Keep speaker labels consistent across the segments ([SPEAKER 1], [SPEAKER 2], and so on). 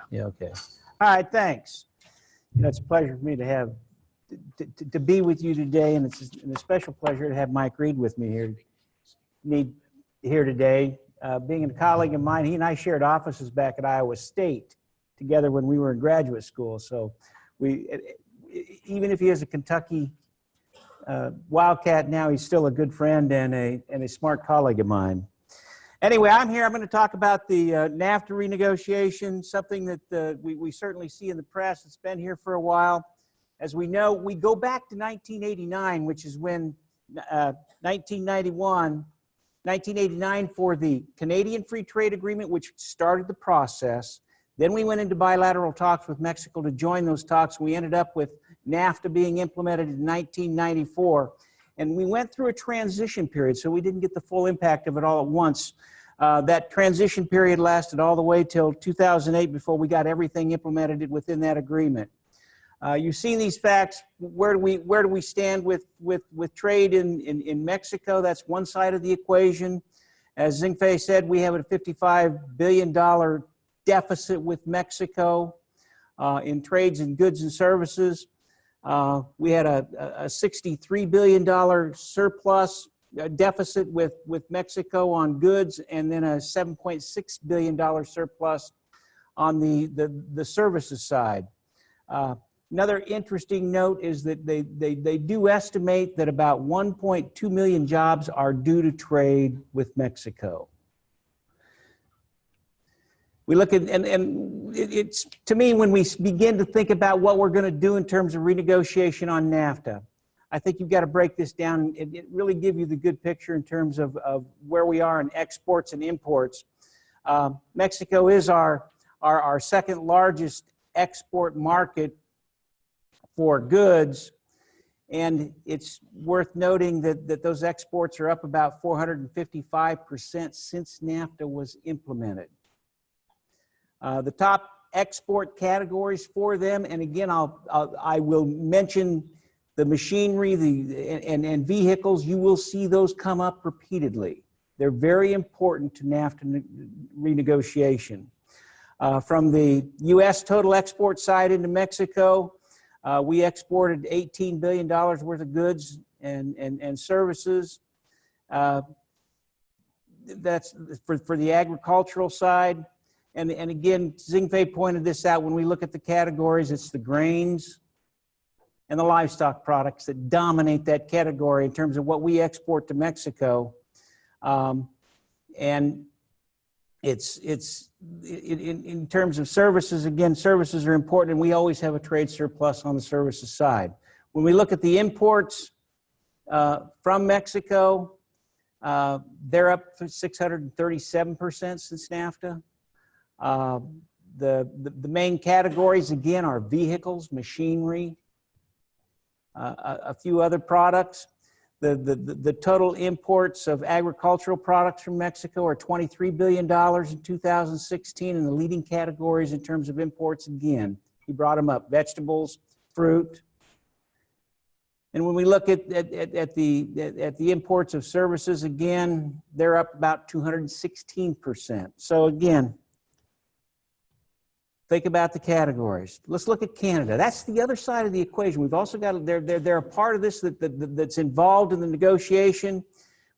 [SPEAKER 1] Yeah, okay. All right, thanks. It's a pleasure for me to have to be with you today, and it's a special pleasure to have Mike Reed with me here today. Being a colleague of mine, he and I shared offices back at Iowa State together when we were in graduate school. So even if he is a Kentucky Wildcat now, he's still a good friend and a smart colleague of mine. Anyway, I'm here. I'm going to talk about the NAFTA renegotiation, something that we certainly see in the press. It's been here for a while. As we know, we go back to 1989, which is when 1989 for the Canadian Free Trade Agreement, which started the process. Then we went into bilateral talks with Mexico to join those talks. We ended up with NAFTA being implemented in 1994. And we went through a transition period, so we didn't get the full impact of it all at once. That transition period lasted all the way till 2008 before we got everything implemented within that agreement. You've seen these facts. Where do we stand with trade in Mexico? That's one side of the equation. As Zingfei said, we have a $55 billion deficit with Mexico in trades in goods and services. We had a $63 billion surplus deficit with Mexico on goods, and then a $7.6 billion surplus on the services side. Another interesting note is that they do estimate that about 1.2 million jobs are due to trade with Mexico. We look at, and it's, to me, when we begin to think about what we're going to do in terms of renegotiation on NAFTA, I think you've got to break this down and it really give you the good picture in terms of where we are in exports and imports. Mexico is our second largest export market for goods, and it's worth noting that those exports are up about 455% since NAFTA was implemented. The top export categories for them, and again, I will mention the machinery and vehicles. You will see those come up repeatedly. They're very important to NAFTA renegotiation. From the U.S. total export side into Mexico, we exported $18 billion worth of goods and services. That's for the agricultural side. And again, Zingfei pointed this out. When we look at the categories, it's the grains and the livestock products that dominate that category in terms of what we export to Mexico. And in terms of services, again, services are important, and we always have a trade surplus on the services side. When we look at the imports from Mexico, they're up to 637% since NAFTA. The main categories, again, are vehicles, machinery, a few other products. The total imports of agricultural products from Mexico are $23 billion in 2016, and the leading categories in terms of imports, again, he brought them up: vegetables, fruit. And when we look at the imports of services, again, they're up about 216%. So again, think about the categories. Let's look at Canada. That's the other side of the equation. We've also got, they're a part of this that's involved in the negotiation.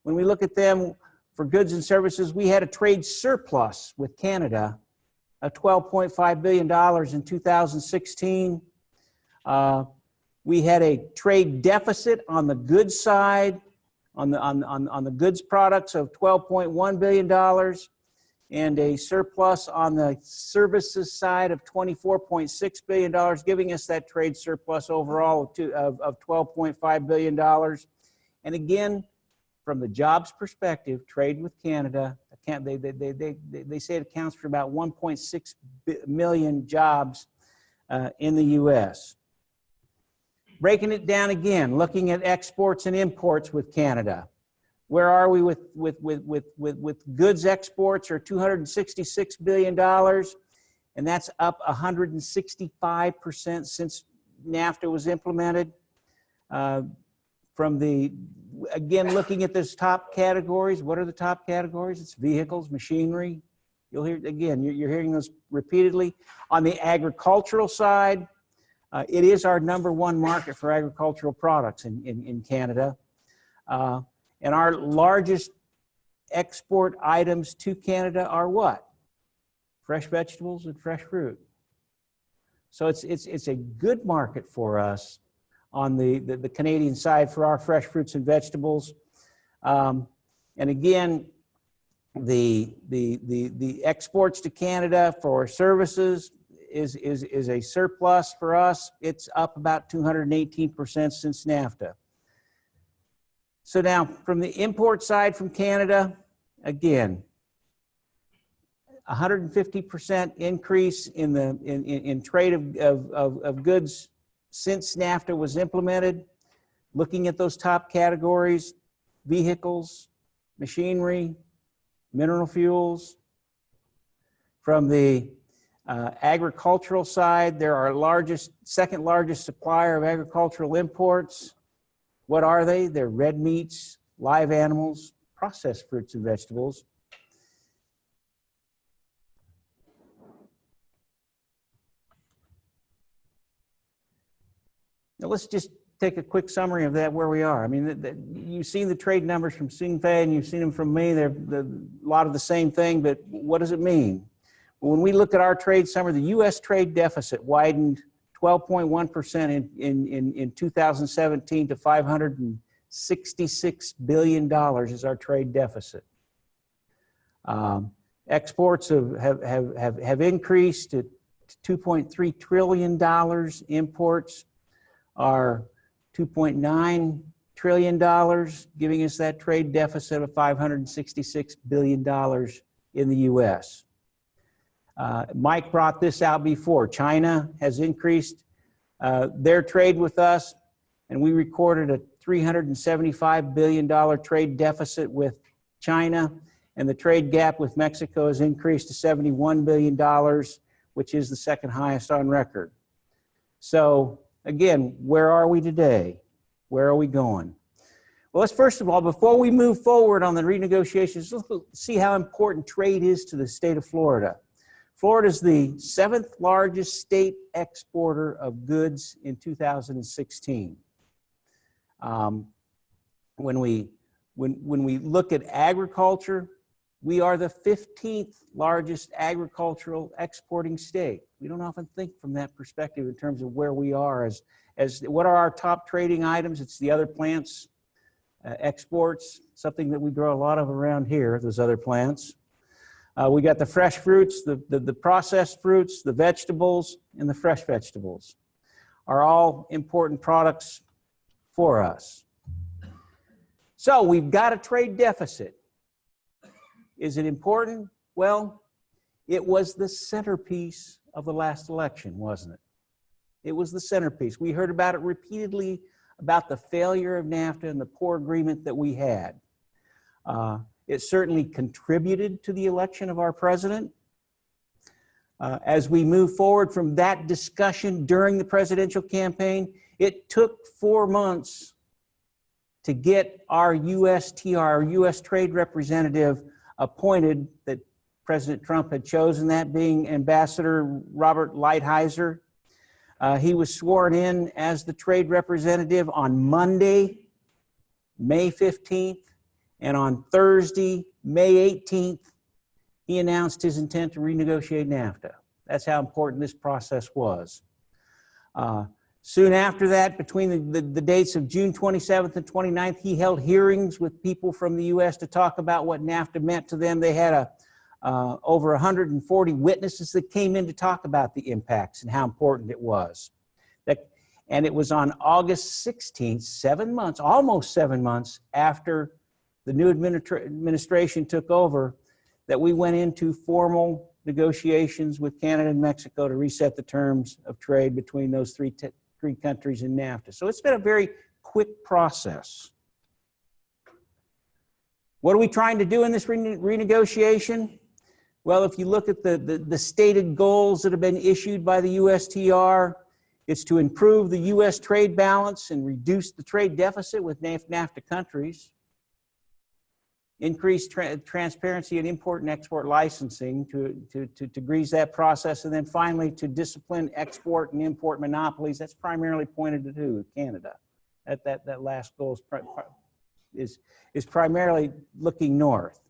[SPEAKER 1] When we look at them for goods and services, we had a trade surplus with Canada of $12.5 billion in 2016. We had a trade deficit on the goods side, on the goods products of $12.1 billion. And a surplus on the services side of $24.6 billion, giving us that trade surplus overall of $12.5 billion. And again, from the jobs perspective, trade with Canada, they say it accounts for about 1.6 million jobs in the U.S. Breaking it down again, looking at exports and imports with Canada. Where are we with goods exports are $266 billion, and that's up 165% since NAFTA was implemented. Again, looking at those top categories, what are the top categories? It's vehicles, machinery, You'll hear, again, you're hearing those repeatedly. On the agricultural side, it is our #1 market for agricultural products in Canada. And our largest export items to Canada are what? Fresh vegetables and fresh fruit. So it's a good market for us on the Canadian side for our fresh fruits and vegetables. And again, the exports to Canada for services is a surplus for us. It's up about 218% since NAFTA. So now, from the import side from Canada, again, 150% increase in trade of goods since NAFTA was implemented. Looking at those top categories: vehicles, machinery, mineral fuels. From the agricultural side, they're our second largest supplier of agricultural imports. What are they? They're red meats, live animals, processed fruits and vegetables. Now let's just take a quick summary of that, where we are. I mean, you've seen the trade numbers from Sing Fei and you've seen them from me. They're a lot of the same thing, but what does it mean? When we look at our trade summary, the U.S. trade deficit widened 12.1% in 2017 to $566 billion is our trade deficit. Exports have increased to $2.3 trillion. Imports are $2.9 trillion, giving us that trade deficit of $566 billion in the U.S. Mike brought this out before. China has increased their trade with us, and we recorded a $375 billion trade deficit with China, and the trade gap with Mexico has increased to $71 billion, which is the second highest on record. So again, where are we today? Where are we going? Well, let's first of all, before we move forward on the renegotiations, let's see how important trade is to the state of Florida. Florida is the 7th largest state exporter of goods in 2016. When we look at agriculture, we are the 15th largest agricultural exporting state. We don't often think from that perspective in terms of where we are as what are our top trading items. It's the other plants, exports, something that we grow a lot of around here, those other plants. We got the fresh fruits, the processed fruits, the vegetables, and the fresh vegetables are all important products for us. So we've got a trade deficit. Is it important? Well, it was the centerpiece of the last election, wasn't it? It was the centerpiece. We heard about it repeatedly, about the failure of NAFTA and the poor agreement that we had. It certainly contributed to the election of our president. As we move forward from that discussion during the presidential campaign, it took 4 months to get our USTR, our U.S. Trade Representative, appointed, that President Trump had chosen, that being Ambassador Robert Lighthizer. He was sworn in as the trade representative on Monday, May 15th, and on Thursday, May 18th, he announced his intent to renegotiate NAFTA. That's how important this process was. Soon after that, between the dates of June 27th and 29th, he held hearings with people from the U.S. to talk about what NAFTA meant to them. They had over 140 witnesses that came in to talk about the impacts and how important it was. And it was on August 16th, almost 7 months after the new administration took over, that we went into formal negotiations with Canada and Mexico to reset the terms of trade between those three countries in NAFTA. So it's been a very quick process. What are we trying to do in this renegotiation? Well, if you look at the stated goals that have been issued by the USTR, it's to improve the U.S. trade balance and reduce the trade deficit with NAFTA countries, increase transparency in import and export licensing to grease that process, and then finally to discipline export and import monopolies. That's primarily pointed to who? Canada. That last goal is primarily looking north.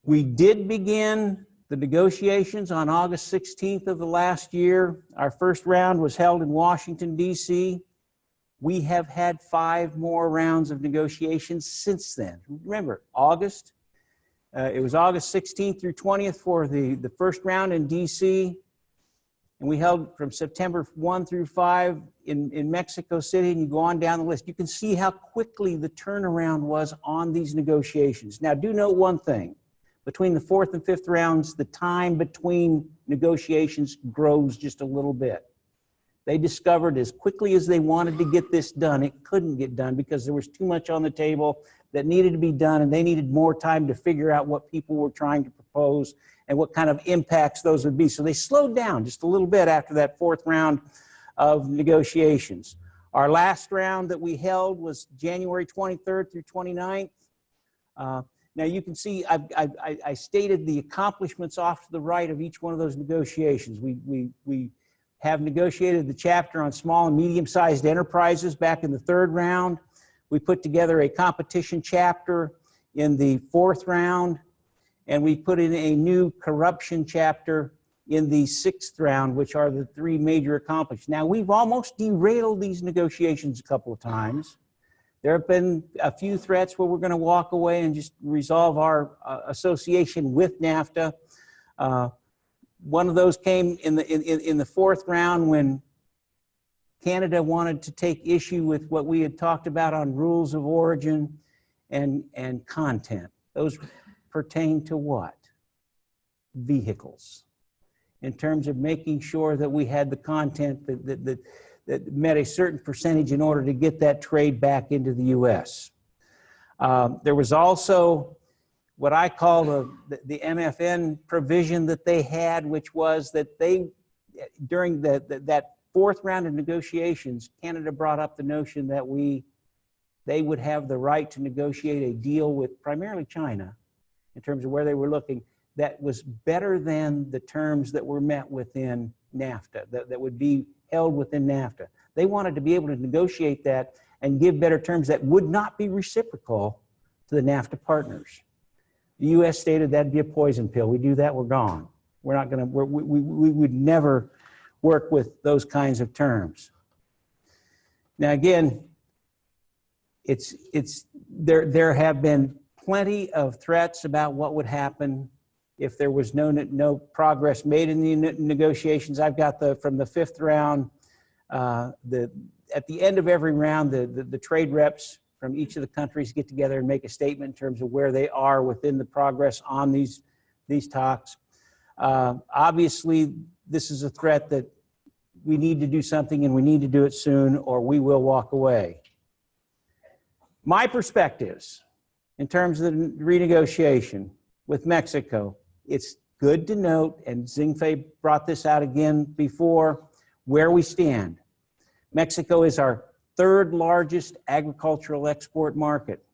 [SPEAKER 1] We did begin the negotiations on August 16th of the last year. Our first round was held in Washington, D.C. We have had 5 more rounds of negotiations since then. Remember, August, it was August 16th through 20th for the first round in D.C., and we held from September 1 through 5 in Mexico City, and you go on down the list. You can see how quickly the turnaround was on these negotiations. Now, do note one thing. Between the 4th and 5th rounds, the time between negotiations grows just a little bit. They discovered as quickly as they wanted to get this done, it couldn't get done because there was too much on the table that needed to be done, and they needed more time to figure out what people were trying to propose and what kind of impacts those would be. So they slowed down just a little bit after that 4th round of negotiations. Our last round that we held was January 23rd through 29th. Now you can see I stated the accomplishments off to the right of each one of those negotiations. We have negotiated the chapter on small and medium-sized enterprises back in the 3rd round. We put together a competition chapter in the 4th round, and we put in a new corruption chapter in the 6th round, which are the 3 major accomplishments. Now we've almost derailed these negotiations a couple of times. There have been a few threats where we're going to walk away and just resolve our association with NAFTA. One of those came in the 4th round when Canada wanted to take issue with what we had talked about on rules of origin and content. Those pertain to what? Vehicles. In terms of making sure that we had the content that met a certain percentage in order to get that trade back into the U.S. There was also what I call the MFN provision that they had, which was that they, during that 4th round of negotiations, Canada brought up the notion that they would have the right to negotiate a deal with primarily China in terms of where they were looking that was better than the terms that were met within NAFTA, that would be held within NAFTA. They wanted to be able to negotiate that and give better terms that would not be reciprocal to the NAFTA partners. The U.S. stated that'd be a poison pill. We do that, we're gone. We're not going to. We would never work with those kinds of terms. Now again, there have been plenty of threats about what would happen if there was no progress made in the negotiations. I've got from the 5th round, at the end of every round, the trade reps from each of the countries get together and make a statement in terms of where they are within the progress on these talks. Obviously, this is a threat that we need to do something and we need to do it soon or we will walk away. My perspectives in terms of the renegotiation with Mexico, it's good to note, and Xingfei brought this out again before, where we stand. Mexico is our 3rd largest agricultural export market.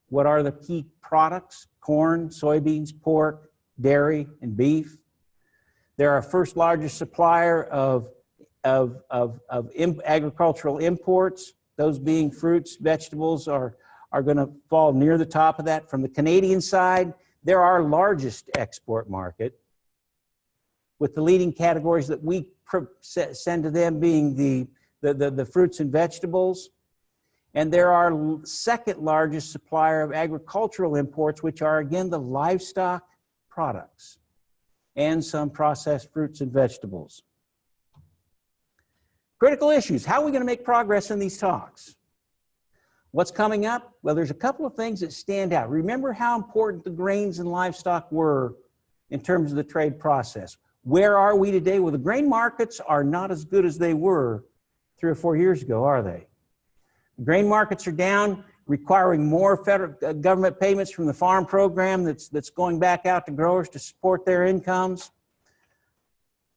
[SPEAKER 1] What are the key products? Corn, soybeans, pork, dairy, and beef. They're our 1st largest supplier of agricultural imports. Those being fruits, vegetables are going to fall near the top of that. From the Canadian side, they're our largest export market, with the leading categories that we send to them being the fruits and vegetables. And they're our 2nd largest supplier of agricultural imports, which are, again, the livestock products and some processed fruits and vegetables. Critical issues. How are we going to make progress in these talks? What's coming up? Well, there's a couple of things that stand out. Remember how important the grains and livestock were in terms of the trade process. Where are we today? Well, the grain markets are not as good as they were 3 or 4 years ago, are they? Grain markets are down, requiring more federal government payments from the farm program that's going back out to growers to support their incomes.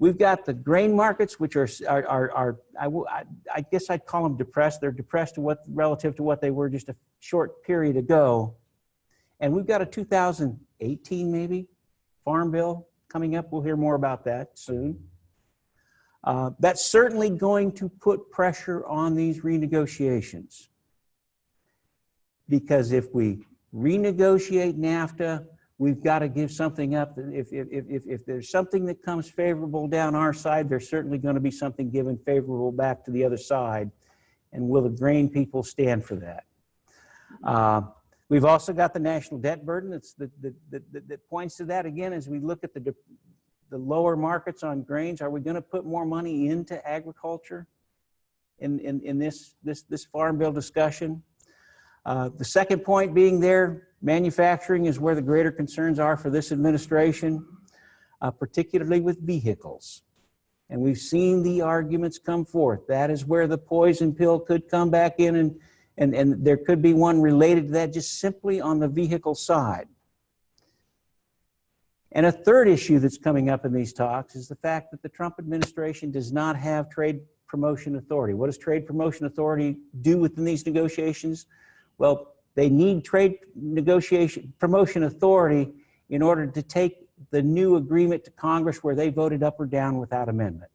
[SPEAKER 1] We've got the grain markets, which are I guess I'd call them depressed. They're depressed relative to what they were just a short period ago. And we've got a 2018 maybe farm bill coming up. We'll hear more about that soon. That's certainly going to put pressure on these renegotiations. Because if we renegotiate NAFTA, we've got to give something up. If there's something that comes favorable down our side, there's certainly going to be something given favorable back to the other side. And will the grain people stand for that? We've also got the national debt burden that points to that. Again, as we look at the lower markets on grains, are we going to put more money into agriculture in this farm bill discussion? The second point being there, manufacturing is where the greater concerns are for this administration, particularly with vehicles. And we've seen the arguments come forth. That is where the poison pill could come back in, and there could be one related to that just simply on the vehicle side. And a third issue that's coming up in these talks is the fact that the Trump administration does not have trade promotion authority. What does trade promotion authority do within these negotiations? Well, they need trade promotion authority in order to take the new agreement to Congress where they voted up or down without amendment.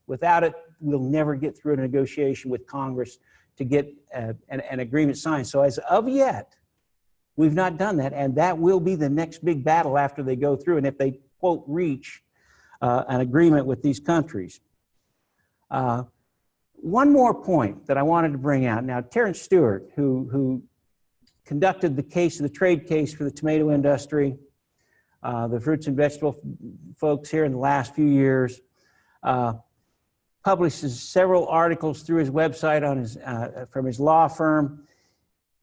[SPEAKER 1] Without it, we'll never get through a negotiation with Congress to get an agreement signed. So as of yet, we've not done that, and that will be the next big battle after they go through, and if they, quote, reach an agreement with these countries. One more point that I wanted to bring out. Now, Terrence Stewart, who conducted the case, the trade case for the tomato industry, the fruits and vegetable folks here in the last few years, publishes several articles through his website on his, from his law firm.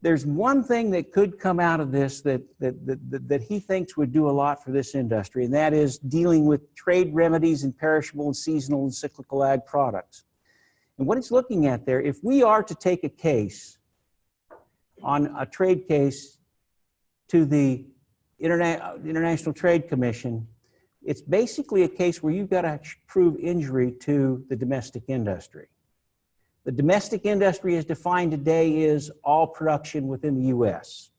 [SPEAKER 1] There's one thing that could come out of this that he thinks would do a lot for this industry, and that is dealing with trade remedies in perishable and seasonal and cyclical ag products. And what he's looking at there, if we are to take a case on a trade case to the International Trade Commission, it's basically a case where you've got to prove injury to the domestic industry. The domestic industry as defined today is all production within the U.S.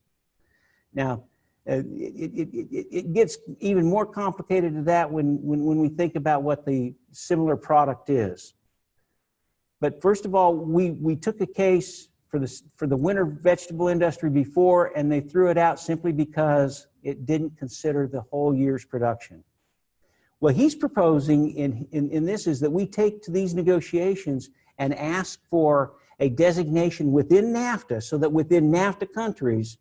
[SPEAKER 1] Now, it gets even more complicated to that when we think about what the similar product is. But first of all, we took a case for the winter vegetable industry before, and they threw it out simply because it didn't consider the whole year's production. What he's proposing in this is that we take to these negotiations and ask for a designation within NAFTA so that within NAFTA countries,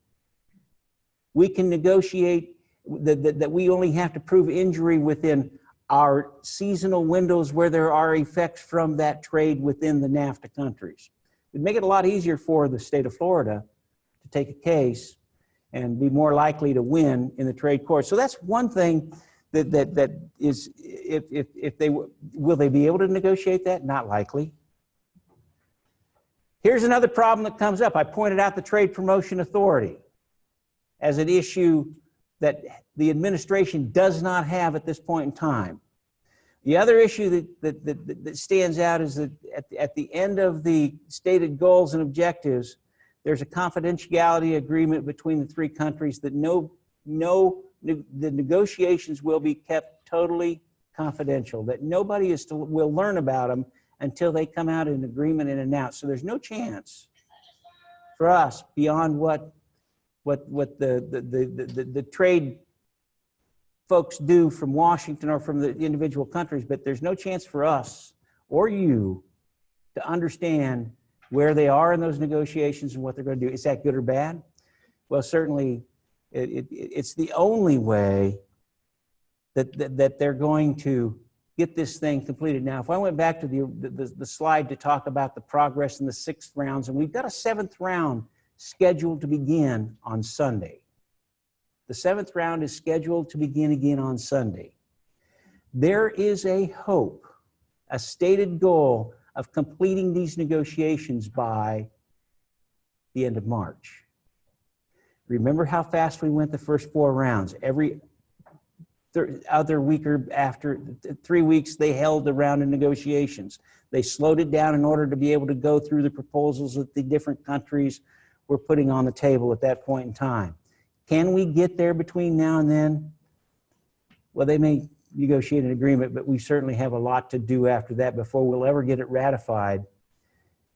[SPEAKER 1] we can negotiate that we only have to prove injury within our seasonal windows where there are effects from that trade within the NAFTA countries. It'd make it a lot easier for the state of Florida to take a case and be more likely to win in the trade court. So that's one thing that is, will they be able to negotiate that? Not likely. Here's another problem that comes up. I pointed out the Trade Promotion Authority as an issue that the administration does not have at this point in time. The other issue that stands out is that at the end of the stated goals and objectives, there's a confidentiality agreement between the three countries that the negotiations will be kept totally confidential, that nobody will learn about them until they come out in agreement and announce. So there's no chance for us beyond what the trade folks do from Washington or from the individual countries, but there's no chance for us or you to understand where they are in those negotiations and what they're going to do. Is that good or bad? Well, certainly it's the only way that they're going to get this thing completed. Now, if I went back to the slide to talk about the progress in the 6th rounds, and we've got a 7th round scheduled to begin on Sunday. The 7th round is scheduled to begin again on Sunday. There is a hope, a stated goal of completing these negotiations by the end of March. Remember how fast we went the first 4 rounds. Every other week or after 3 weeks, they held the round of negotiations. They slowed it down in order to be able to go through the proposals that the different countries were putting on the table at that point in time. Can we get there between now and then? Well, they may negotiate an agreement, but we certainly have a lot to do after that before we'll ever get it ratified.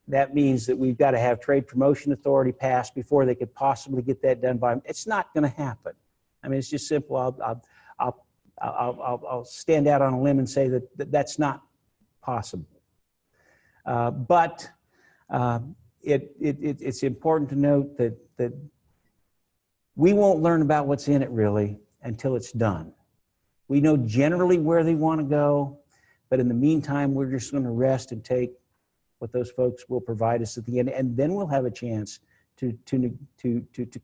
[SPEAKER 1] That means that we've got to have Trade Promotion Authority passed before they could possibly get that done by. It's not going to happen. I mean, it's just simple. I'll stand out on a limb and say that that's not possible. But it's important to note that we won't learn about what's in it really until it's done. We know generally where they want to go, but in the meantime, we're just going to rest and take what those folks will provide us at the end, and then we'll have a chance to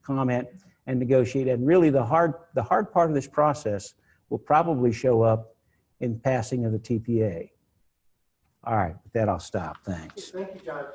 [SPEAKER 1] comment and negotiate. And really, the hard part of this process will probably show up in passing of the TPA. All right, with that, I'll stop. Thanks.
[SPEAKER 2] Thank you, John.